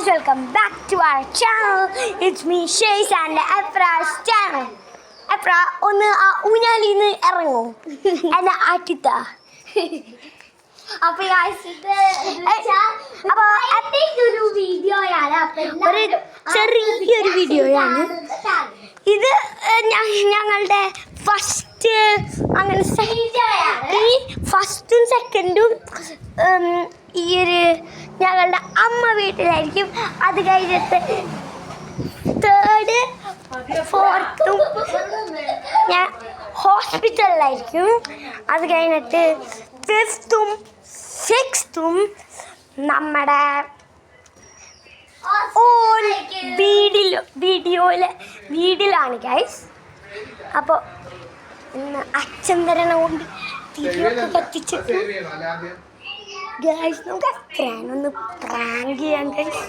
welcome back to our channel. It's me, Shays, and Efra's channel. Efra, ഒന്ന് ആ ഊഞ്ഞാലിന്ന് ഇറങ്ങൂ എന്നെ ആട്ടിത്ത. അപ്പൊ ഒരു വീഡിയോയാണ്, ഒരു ചെറിയൊരു വീഡിയോയാണ് ഇത്. ഞങ്ങളുടെ ഫസ്റ്റ് അങ്ങനെ ഈ ഫസ്റ്റും സെക്കൻഡും ഈ ഒരു ഞങ്ങളുടെ അമ്മ വീട്ടിലായിരിക്കും. അത് കഴിഞ്ഞിട്ട് തേർഡ് ഫോർത്തും ഞാൻ ഹോസ്പിറ്റലിലായിരിക്കും. അത് കഴിഞ്ഞിട്ട് ഫിഫ്ത്തും സിക്സ്ത്തും നമ്മുടെ ഓൺ വീഡിയോയിലാണ് ഗൈസ്. അപ്പോൾ ഇന്ന് അച്ഛൻ വരണ കൊണ്ട് തിരിയൊക്കെ കത്തിച്ചിട്ട് ഗൈസ് നമുക്ക് എഫ്രാനൊന്ന് പ്രാങ്ക് ചെയ്യാൻ ഗൈസ്.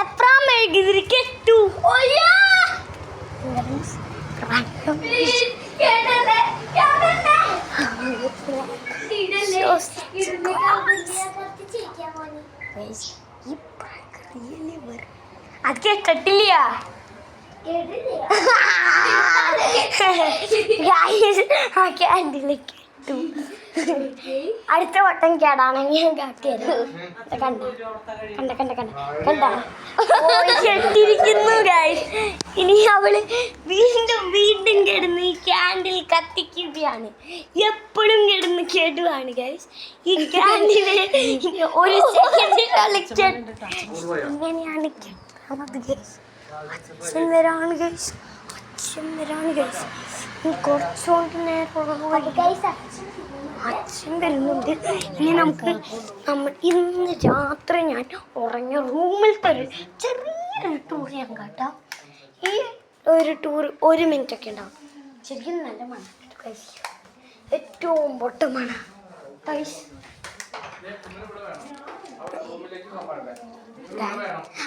എഫ്രാൻ മെഴുകുതിരി കെട്ടു. അത് കേട്ടില്ല. ആ ക്യാൻഡിലേക്ക് അടുത്ത വട്ടം കേടാണെങ്കിൽ ഞാൻ കാട്ടിയത് കണ്ടിരിക്കുന്നു ഗൈസ്. ഇനി അവള് വീണ്ടും കിടന്ന് ഈ ക്യാൻഡിൽ കത്തിക്കുകയാണ്. എപ്പോഴും കിടന്ന് കേടുവാണ് ഗൈസ് ഈ ക്യാൻഡില്. ഒരു സെക്കൻഡ് ഇങ്ങനെയാണ് കേട്ടത് ഗൈസ്. അച്ഛൻ വരാണ് ഗൈസ്. കുറച്ചുകൊണ്ട് നേരം അച്ഛൻ വരുന്നുണ്ട്. ഇനി ഇന്ന് രാത്രി ഞാൻ ഉറങ്ങിയ റൂമിലത്തെ ഒരു ചെറിയൊരു ടൂർ ഞാൻ കേട്ടോ. ഈ ഒരു ടൂർ 1 മിനിറ്റ് ഒക്കെ ഉണ്ടാവും. ശരിക്കും നല്ല മണ ഗൈസ്, ഏറ്റവും പൊട്ട മണ ഗൈസ്.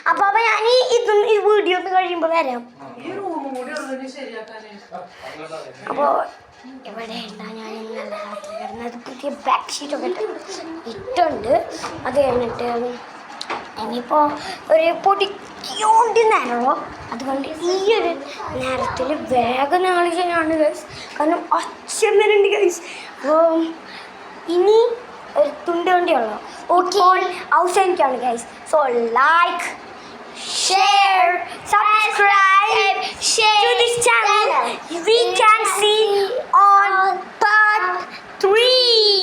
അപ്പൊ ഞാൻ ഈ വീഡിയോ ഒന്ന് കഴിയുമ്പോ വരാം. അപ്പോ ഇവിടെ ഉണ്ടാ ഞാൻ നല്ല രാത്രി കിടന്നത്. പുതിയ ബെഡ്ഷീറ്റൊക്കെ ഇട്ടുണ്ട്. അത് കഴിഞ്ഞിട്ട് ഇനിയിപ്പോൾ ഒരു പൊടിക്കോണ്ട് നേരമോ, അതുകൊണ്ട് ഈ ഒരു നേരത്തിൽ വേഗം നാളെ ചെയ്യാനാണ് ഗൈസ്. കാരണം അച്ഛൻ വരുന്നുണ്ട് ഗൈസ്. അപ്പോൾ ഇനി ഒരു തുണ്ട് വണ്ടിയുള്ളൂ. ഓക്കെ, അവസാനിക്കാണ് guys. So like, share, subscribe to this channel. We can see on part 3.